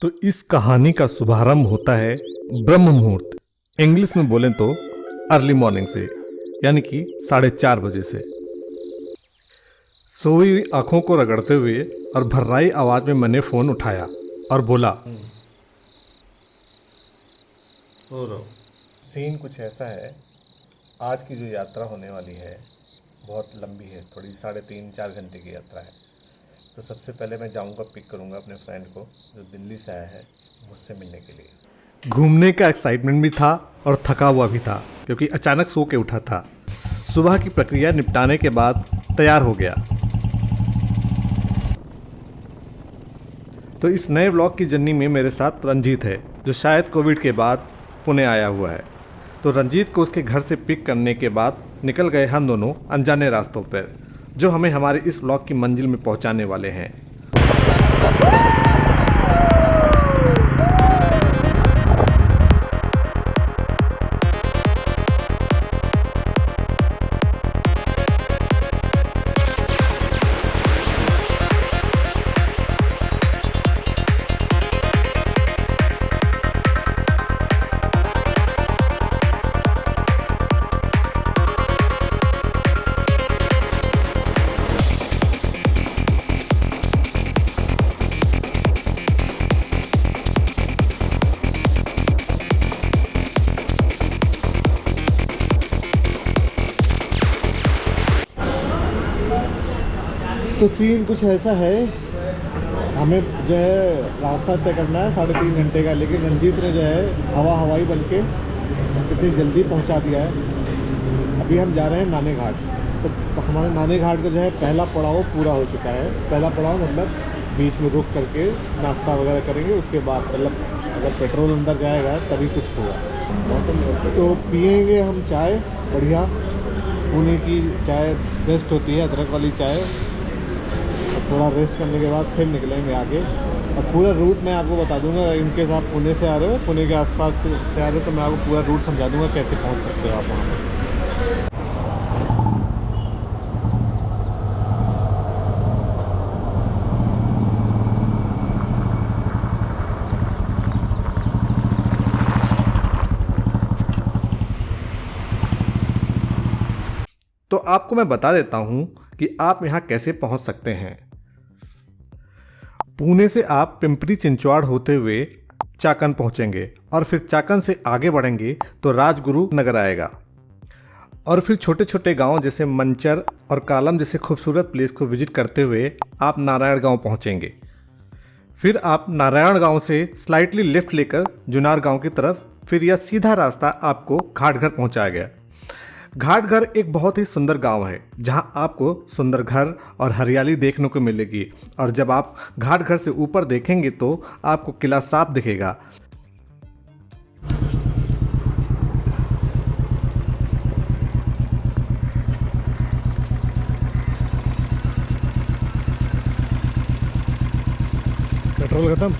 तो इस कहानी का शुभारंभ होता है ब्रह्म मुहूर्त, इंग्लिश में बोलें तो अर्ली मॉर्निंग से, यानी कि 4:30 बजे से। सोई हुई आंखों को रगड़ते हुए और भर्राई आवाज में मैंने फोन उठाया और बोला, सीन कुछ ऐसा है। आज की जो यात्रा होने वाली है बहुत लंबी है, थोड़ी 3.5-4 घंटे की यात्रा है। तो सबसे पहले मैं जाऊंगा, पिक करूंगा अपने फ्रेंड को जो दिल्ली से आया है मुझसे मिलने के लिए। घूमने का एक्साइटमेंट भी था और थका हुआ भी था, क्योंकि अचानक सो के उठा था। सुबह की प्रक्रिया निपटाने के बाद तैयार हो गया। तो इस नए व्लॉग की जर्नी में मेरे साथ रंजीत है, जो शायद कोविड के बाद पुणे आया हुआ है। तो रंजीत को उसके घर से पिक करने के बाद निकल गए हम दोनों अनजाने रास्तों पर, जो हमें हमारे इस व्लॉग की मंजिल में पहुंचाने वाले हैं। तो सीन कुछ ऐसा है, हमें जो है रास्ता तय करना है 3.5 घंटे का, लेकिन रंजीत ने जो है हवाई बन के कितनी जल्दी पहुंचा दिया है। अभी हम जा रहे हैं नाने घाट। तो हमारे नाने घाट का जो है पहला पड़ाव पूरा हो चुका है। पहला पड़ाव मतलब बीच में रुक करके नाश्ता वगैरह करेंगे, उसके बाद मतलब अगर पेट्रोल अंदर जाएगा तभी कुछ होगा। तो पिएंगे हम चाय, बढ़िया पुणे की चाय बेस्ट होती है, अदरक वाली चाय। थोड़ा रेस्ट करने के बाद फिर निकलेंगे आगे, और पूरा रूट मैं आपको बता दूंगा। इनकेस आप पुणे से आ रहे हो, पुणे के आसपास से आ रहे हो, तो मैं आपको पूरा रूट समझा दूंगा कैसे पहुंच सकते हो आप वहाँ पर। तो आपको मैं बता देता हूँ कि आप यहाँ कैसे पहुँच सकते हैं। पुणे से आप पिंपरी चिंचवाड़ होते हुए चाकन पहुँचेंगे, और फिर चाकन से आगे बढ़ेंगे तो राजगुरु नगर आएगा, और फिर छोटे छोटे गांव जैसे मंचर और कालम जैसे खूबसूरत प्लेस को विजिट करते हुए आप नारायण गांव पहुँचेंगे। फिर आप नारायण गांव से स्लाइटली लेफ्ट लेकर जुनार गांव की तरफ, फिर यह सीधा रास्ता आपको घाटघर पहुँचाएगा। घाटघर एक बहुत ही सुंदर गांव है, जहां आपको सुंदर घर और हरियाली देखने को मिलेगी। और जब आप घाटघर से ऊपर देखेंगे तो आपको किला साफ दिखेगा। पेट्रोल खत्म।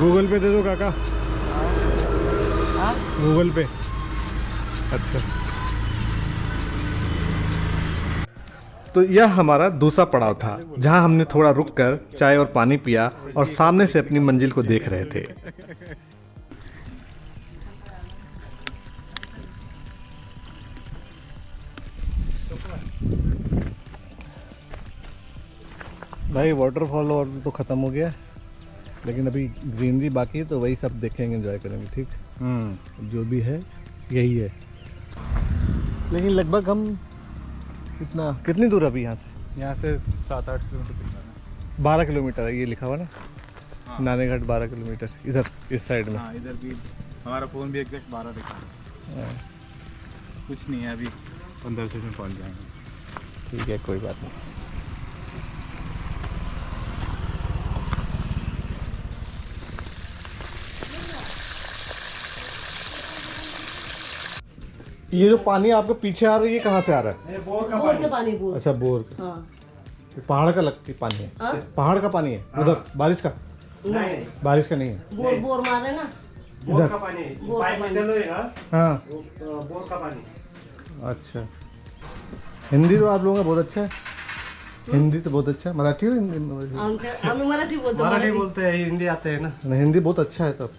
गूगल पे दे दो काका। गूगल पे। अच्छा, तो यह हमारा दूसरा पड़ाव था, जहां हमने थोड़ा रुककर चाय और पानी पिया और सामने से अपनी मंजिल को देख रहे थे। भाई वाटरफॉल और तो ख़त्म हो गया, लेकिन अभी ग्रीनरी बाकी है, तो वही सब देखेंगे, एंजॉय करेंगे। ठीक, जो भी है यही है। लेकिन लगभग हम कितनी दूर है अभी यहाँ से 7-8 किलोमीटर। 12 किलोमीटर है, ये लिखा हुआ ना। हाँ। नानेघाट 12 किलोमीटर इधर इस साइड में। हाँ, इधर भी हमारा फ़ोन भी एग्जैक्ट 12 दिखा है। कुछ नहीं है, अभी 15 मिनट में पहुँच जाएंगे। ठीक है, कोई बात नहीं। ये जो पानी आपके पीछे आ रहा है, ये कहाँ से आ रहा है? बोर का पानी। बोर। अच्छा, बोर। हाँ। पहाड़ का लगती पानी है। हाँ? पहाड़ का पानी है उधर, बारिश का? नहीं, बारिश का नहीं है। बोर मारे ना। बोर का पानी, बोर का पाइप में पानी। चल रही है ना, हाँ, वो बोर का पानी। अच्छा। हिंदी तो आप लोगों का बहुत अच्छा है, हिंदी तो बहुत अच्छा है। मराठी हो हिंदी? आम्ही मराठी बोलतो. मराठी बोलते हैं, हिंदी आते हैं ना। नहीं, हिंदी बहुत अच्छा है तब।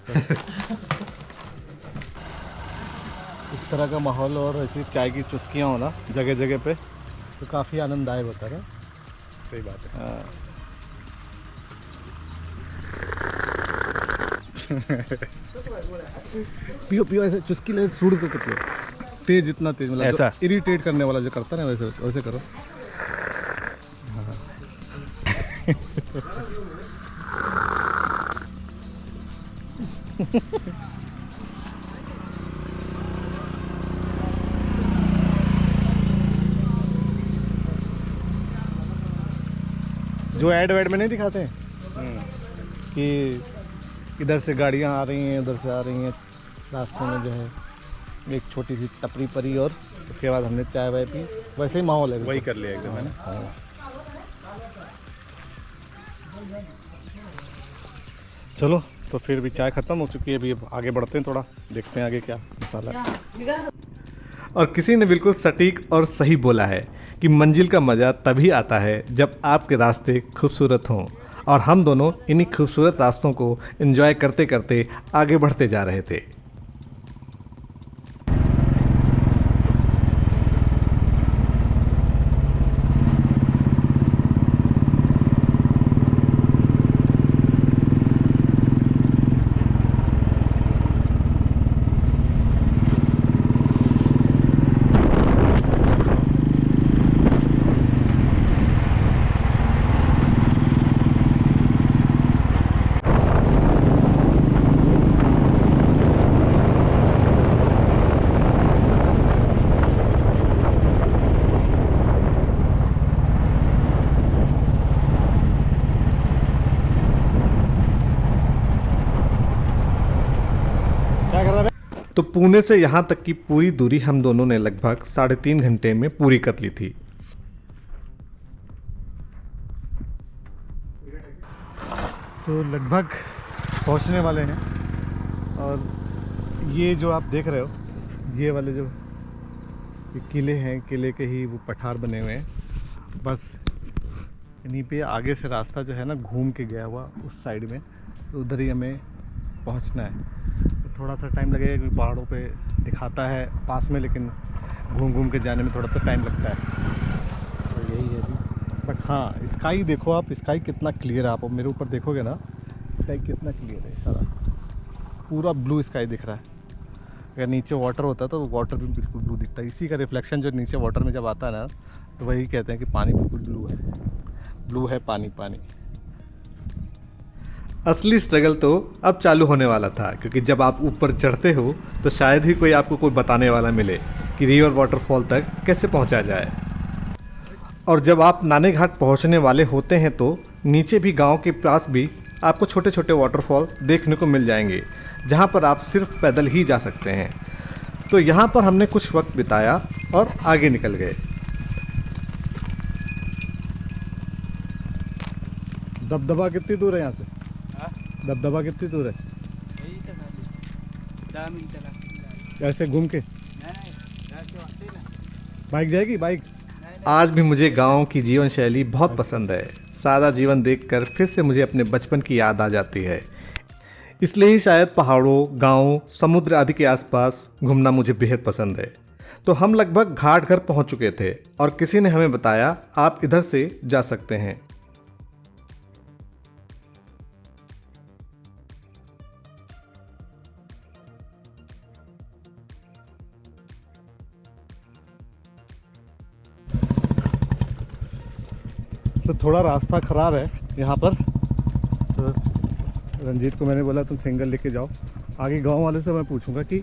इस तरह का माहौल और ऐसी चाय की चुस्कियाँ होना जगह जगह पे तो काफ़ी आनंददायक होता है ना। सही बात है। हाँ। पियो पियो ऐसे चुस्की ले सूड़ तो कितने तेज, जितना तेज मतलब ऐसा? इरिटेट करने वाला जो करता है ना, वैसे वैसे करो। जो ऐड वैड में नहीं दिखाते हैं कि इधर से गाड़ियाँ आ रही हैं, उधर से आ रही हैं, रास्ते में जो है एक छोटी सी टपरी परी और उसके बाद हमने चाय वाय पी, वैसे ही माहौल है। वही कर लिया एकदम, है ना। हाँ। चलो तो फिर भी चाय ख़त्म हो चुकी है, अभी आगे बढ़ते हैं, थोड़ा देखते हैं आगे क्या मसाला है। और किसी ने बिल्कुल सटीक और सही बोला है कि मंजिल का मज़ा तभी आता है जब आपके रास्ते खूबसूरत हों, और हम दोनों इन्हीं खूबसूरत रास्तों को एंजॉय करते करते आगे बढ़ते जा रहे थे। तो पुणे से यहाँ तक की पूरी दूरी हम दोनों ने लगभग 3.5 घंटे में पूरी कर ली थी। तो लगभग पहुँचने वाले हैं, और ये जो आप देख रहे हो, ये वाले जो ये किले हैं, किले के ही वो पठार बने हुए हैं, बस इन्हीं पे आगे से रास्ता जो है ना घूम के गया हुआ उस साइड में, तो उधर ही हमें पहुंचना है। तो थोड़ा सा टाइम लगेगा क्योंकि पहाड़ों पे दिखाता है पास में, लेकिन घूम घूम के जाने में थोड़ा सा टाइम लगता है। तो यही है अभी। बट हाँ, स्काई देखो आप, स्काई कितना क्लियर है। आप मेरे ऊपर देखोगे ना, स्काई कितना क्लियर है, सारा पूरा ब्लू स्काई दिख रहा है। अगर नीचे वाटर होता है तो वाटर भी बिल्कुल ब्लू दिखता है। इसी का रिफ्लेक्शन जो नीचे वाटर में जब आता है ना, तो वही कहते हैं कि पानी बिल्कुल ब्लू है। ब्लू है पानी, पानी। असली स्ट्रगल तो अब चालू होने वाला था, क्योंकि जब आप ऊपर चढ़ते हो तो शायद ही कोई आपको कोई बताने वाला मिले कि रिवर वाटरफॉल तक कैसे पहुंचा जाए। और जब आप नाने घाट पहुंचने वाले होते हैं तो नीचे भी गांव के पास भी आपको छोटे छोटे वाटरफॉल देखने को मिल जाएंगे, जहां पर आप सिर्फ पैदल ही जा सकते हैं। तो यहां पर हमने कुछ वक्त बिताया और आगे निकल गए। दबदबा कितनी दूर है यहाँ से? दबदबा कितनी दूर है? ऐसे घूम के बाइक जाएगी, बाइक। आज भी मुझे गाँव की जीवन शैली बहुत पसंद है। सादा जीवन देखकर फिर से मुझे अपने बचपन की याद आ जाती है। इसलिए ही शायद पहाड़ों, गाँव, समुद्र आदि के आसपास घूमना मुझे बेहद पसंद है। तो हम लगभग घाट घर पहुँच चुके थे और किसी ने हमें बताया आप इधर से जा सकते हैं। तो थोड़ा रास्ता ख़राब है यहाँ पर, तो रंजीत को मैंने बोला तुम सिंगल लेके जाओ। आगे गांव वाले से मैं पूछूंगा कि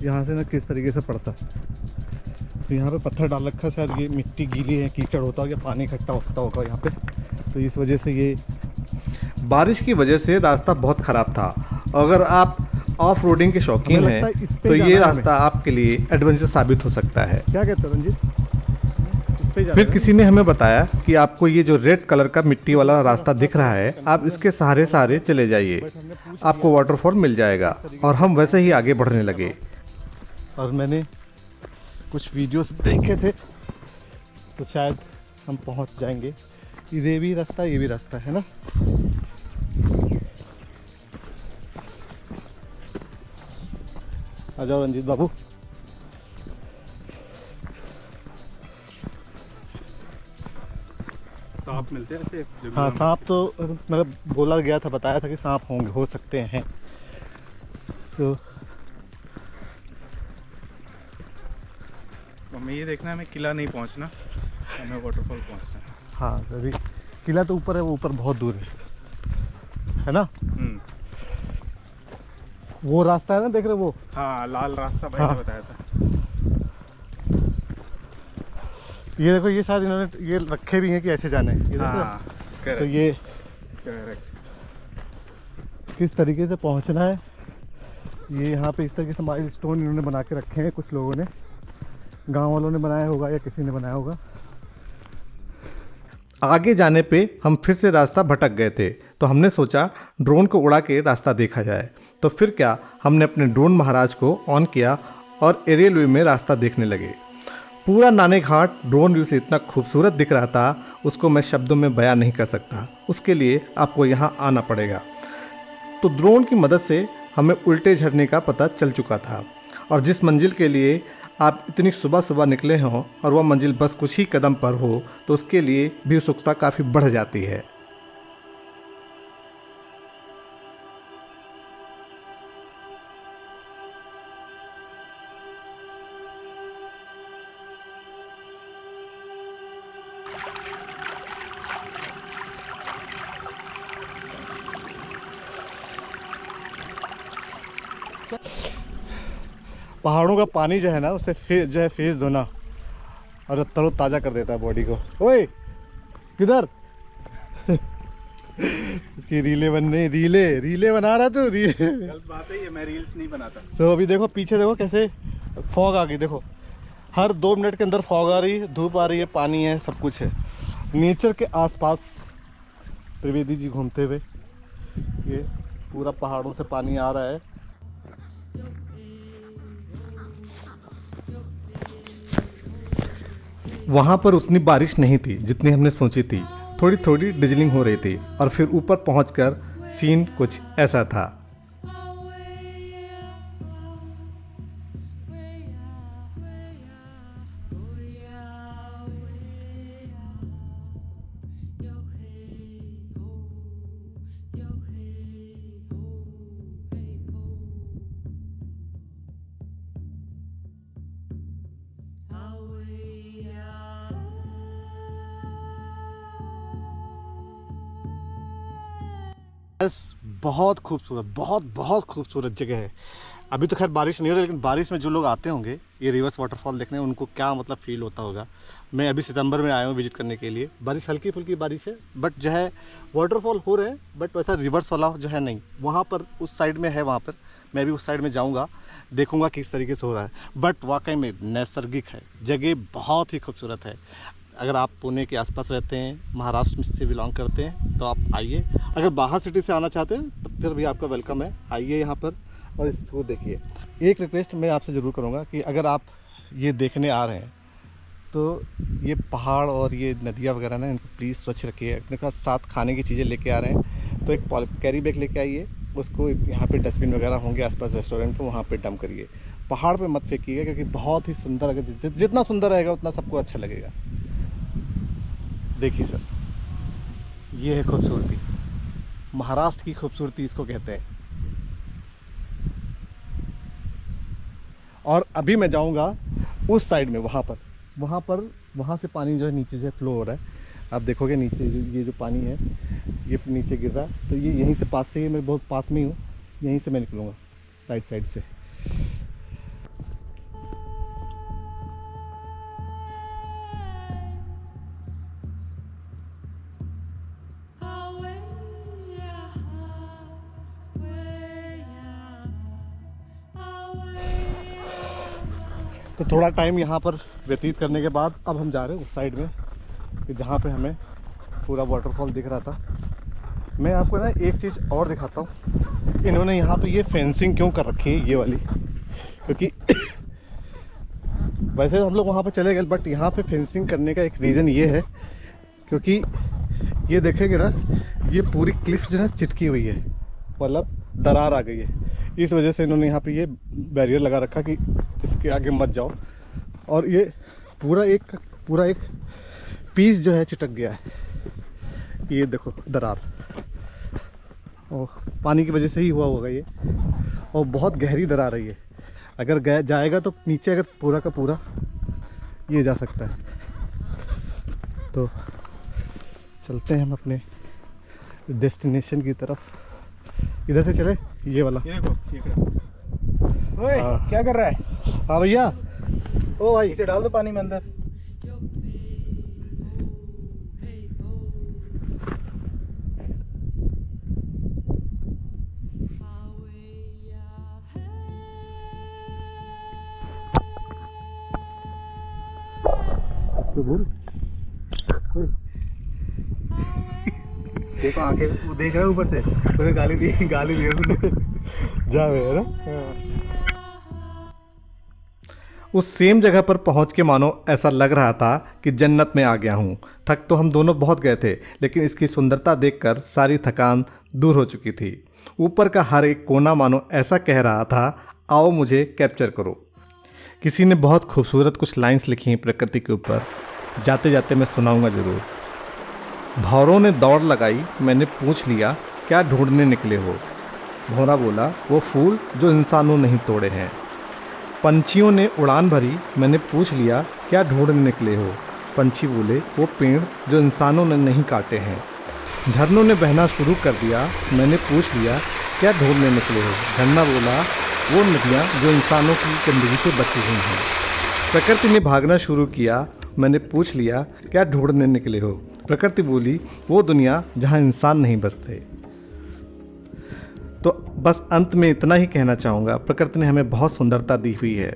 यहाँ से ना किस तरीके से पड़ता। तो यहाँ पे पत्थर डाल रखा है, शायद ये मिट्टी गीली है, कीचड़ होता होगा, पानी इकट्ठा होता होगा यहाँ पे, तो इस वजह से ये बारिश की वजह से रास्ता बहुत ख़राब था। अगर आप ऑफ रोडिंग के शौकीन हैं तो ये रास्ता आपके लिए एडवेंचर साबित हो सकता है। क्या कहते हो रंजीत? फिर किसी ने हमें बताया कि आपको ये जो रेड कलर का मिट्टी वाला रास्ता दिख रहा है, आप इसके सहारे सहारे चले जाइए, आपको वाटरफॉल मिल जाएगा। और हम वैसे ही आगे बढ़ने लगे। और मैंने कुछ वीडियोस देखे थे तो शायद हम पहुंच जाएंगे। ये भी रास्ता, ये भी रास्ता है ना। आ जाओ रंजीत बाबू। सांप मिलते हैं ऐसे? हाँ सांप तो मतलब बोला गया था, बताया था कि सांप होंगे, हो सकते हैं। सो हमें ये देखना है, हमें किला नहीं पहुंचना, हमें वाटरफॉल पहुंचना है। हाँ अभी किला तो ऊपर है, वो ऊपर बहुत दूर है ना। वो रास्ता है ना, देख रहे हो वो? हाँ लाल रास्ता भाई ने बताया था। ये देखो, ये शायद इन्होंने ये रखे भी हैं कि ऐसे जाने हैं। ये देखो। हाँ तो करेक्ट ये करेक्ट। किस तरीके से पहुंचना है, ये यहाँ पे इस तरीके से माइलस्टोन इन्होंने बना के रखे हैं। कुछ लोगों ने, गांव वालों ने बनाया होगा या किसी ने बनाया होगा। आगे जाने पे हम फिर से रास्ता भटक गए थे, तो हमने सोचा ड्रोन को उड़ा के रास्ता देखा जाए। तो फिर क्या, हमने अपने ड्रोन महाराज को ऑन किया और एरियल व्यू में रास्ता देखने लगे। पूरा नाने घाट ड्रोन व्यू से इतना खूबसूरत दिख रहा था, उसको मैं शब्दों में बयां नहीं कर सकता। उसके लिए आपको यहाँ आना पड़ेगा। तो ड्रोन की मदद से हमें उल्टे झरने का पता चल चुका था, और जिस मंजिल के लिए आप इतनी सुबह सुबह निकले हों और वह मंजिल बस कुछ ही कदम पर हो, तो उसके लिए भी उत्सुकता काफ़ी बढ़ जाती है। पहाड़ों का पानी जो है ना, उससे जो है फेस धोना और तरोताज़ा कर देता है बॉडी को। ओए किधर? इसकी रीले बनने, रीले बना रहा तू? गलत बात है ये, मैं रील्स नहीं बनाता। तो अभी देखो पीछे, देखो कैसे फॉग आ गई। देखो हर 2 मिनट के अंदर फॉग आ रही है, धूप आ रही है, पानी है, सब कुछ है। नेचर के आसपास त्रिवेदी जी घूमते हुए, ये पूरा पहाड़ों से पानी आ रहा है। वहाँ पर उतनी बारिश नहीं थी जितनी हमने सोची थी, थोड़ी थोड़ी डिजलिंग हो रही थी। और फिर ऊपर पहुंचकर सीन कुछ ऐसा था। बहुत खूबसूरत, बहुत खूबसूरत जगह है। अभी तो खैर बारिश नहीं हो रही, लेकिन बारिश में जो लोग आते होंगे ये रिवर्स वाटरफॉल देखने, उनको क्या मतलब फील होता होगा। मैं अभी सितंबर में आया हूँ विजिट करने के लिए। बारिश हल्की फुल्की बारिश है, बट जो है वाटरफॉल हो रहे हैं, बट वैसा रिवर्स वाला जो है नहीं। वहाँ पर उस साइड में है, वहाँ पर मैं भी उस साइड में जाऊँगा, देखूँगा किस तरीके से हो रहा है। बट वाकई में नैसर्गिक है, जगह बहुत ही खूबसूरत है। अगर आप पुणे के आसपास रहते हैं, महाराष्ट्र से बिलोंग करते हैं, तो आप आइए। अगर बाहर सिटी से आना चाहते हैं तो फिर भी आपका वेलकम है, आइए यहाँ पर और इसको देखिए। एक रिक्वेस्ट मैं आपसे ज़रूर करूँगा कि अगर आप ये देखने आ रहे हैं तो ये पहाड़ और ये नदियाँ वगैरह ना, इनको प्लीज़ स्वच्छ रखिए। अपने साथ खाने की चीज़ें लेके आ रहे हैं तो एक कैरी बैग लेके आइए, उसको यहाँ पे डस्टबिन वगैरह होंगे आसपास रेस्टोरेंट पे, वहाँ पे डंप करिए। पहाड़ पे मत फेंकिएगा, क्योंकि बहुत ही सुंदर, अगर जितना सुंदर रहेगा उतना सबको अच्छा लगेगा। देखिए सर, ये है खूबसूरती, महाराष्ट्र की खूबसूरती इसको कहते हैं। और अभी मैं जाऊंगा उस साइड में, वहाँ से पानी जो है नीचे जो है फ्लो हो रहा है। आप देखोगे नीचे ये जो पानी है ये नीचे गिर रहा है, तो ये यहीं से पास से, मैं बहुत पास में ही हूँ, यहीं से मैं निकलूँगा साइड से। तो थोड़ा टाइम यहाँ पर व्यतीत करने के बाद अब हम जा रहे हैं उस साइड में, कि जहाँ पे हमें पूरा वाटरफॉल दिख रहा था। मैं आपको ना एक चीज़ और दिखाता हूँ, इन्होंने यहाँ पे ये फेंसिंग क्यों कर रखी है, ये वाली, क्योंकि वैसे हम लोग वहाँ पर चले गए, बट यहाँ पे फेंसिंग करने का एक रीज़न ये है क्योंकि ये देखेंगे ना, ये पूरी क्लिफ जो है चिटकी हुई है, मतलब दरार आ गई है। इस वजह से इन्होंने यहाँ पे ये बैरियर लगा रखा कि इसके आगे मत जाओ। और ये पूरा एक पीस जो है चिटक गया है, ये देखो दरार, और पानी की वजह से ही हुआ होगा ये। और बहुत गहरी दरार है ये, अगर जाएगा तो नीचे अगर पूरा का पूरा ये जा सकता है। तो चलते हैं हम अपने डेस्टिनेशन की तरफ। इधर से चले, ये वाला। ये देखो, ये ओए, क्या कर रहा है? हाँ भैया, ओ भाई इसे डाल दो पानी में अंदर। तो बोल, देखो आंखें, वो देख रहा है ऊपर से, तुम्हें गाली दी उसने। जा है ना। उस सेम जगह पर पहुंच के मानो ऐसा लग रहा था कि जन्नत में आ गया हूं। थक तो हम दोनों बहुत गए थे, लेकिन इसकी सुंदरता देखकर सारी थकान दूर हो चुकी थी। ऊपर का हर एक कोना मानो ऐसा कह रहा था, आओ मुझे कैप्चर करो। किसी ने बहुत खूबसूरत कुछ लाइंस लिखी हैं प्रकृति के ऊपर, जाते जाते मैं सुनाऊंगा ज़रूर। भौरों ने दौड़ लगाई, मैंने पूछ लिया क्या ढूंढने निकले हो। भौरा बोला, वो फूल जो इंसानों नहीं तोड़े हैं। पंछियों ने उड़ान भरी, मैंने पूछ लिया क्या ढूंढने निकले हो। पंछी बोले, वो पेड़ जो इंसानों ने नहीं काटे हैं। झरनों ने बहना शुरू कर दिया, मैंने पूछ लिया क्या ढूंढने निकले हो। झरना बोला, वो नदियाँ जो इंसानों की गंदगी से बची हुई हैं। प्रकृति ने भागना शुरू किया, मैंने पूछ लिया क्या ढूंढने निकले हो। प्रकृति बोली, वो दुनिया जहाँ इंसान नहीं बसते। तो बस अंत में इतना ही कहना चाहूँगा, प्रकृति ने हमें बहुत सुंदरता दी हुई है,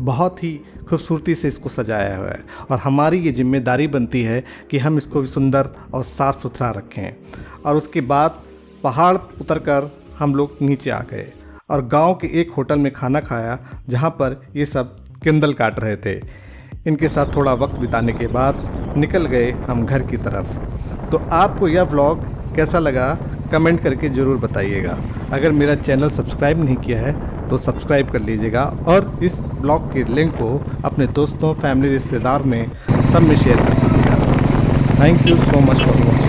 बहुत ही खूबसूरती से इसको सजाया हुआ है, और हमारी ये जिम्मेदारी बनती है कि हम इसको भी सुंदर और साफ़ सुथरा रखें। और उसके बाद पहाड़ उतरकर हम लोग नीचे आ गए और गांव के एक होटल में खाना खाया, जहां पर ये सब किंदल काट रहे थे। इनके साथ थोड़ा वक्त बिताने के बाद निकल गए हम घर की तरफ। तो आपको यह व्लॉग कैसा लगा कमेंट करके ज़रूर बताइएगा। अगर मेरा चैनल सब्सक्राइब नहीं किया है तो सब्सक्राइब कर लीजिएगा, और इस ब्लॉग के लिंक को अपने दोस्तों, फैमिली, रिश्तेदार में सब में शेयर कर दीजिएगा। Thank you so much for watching.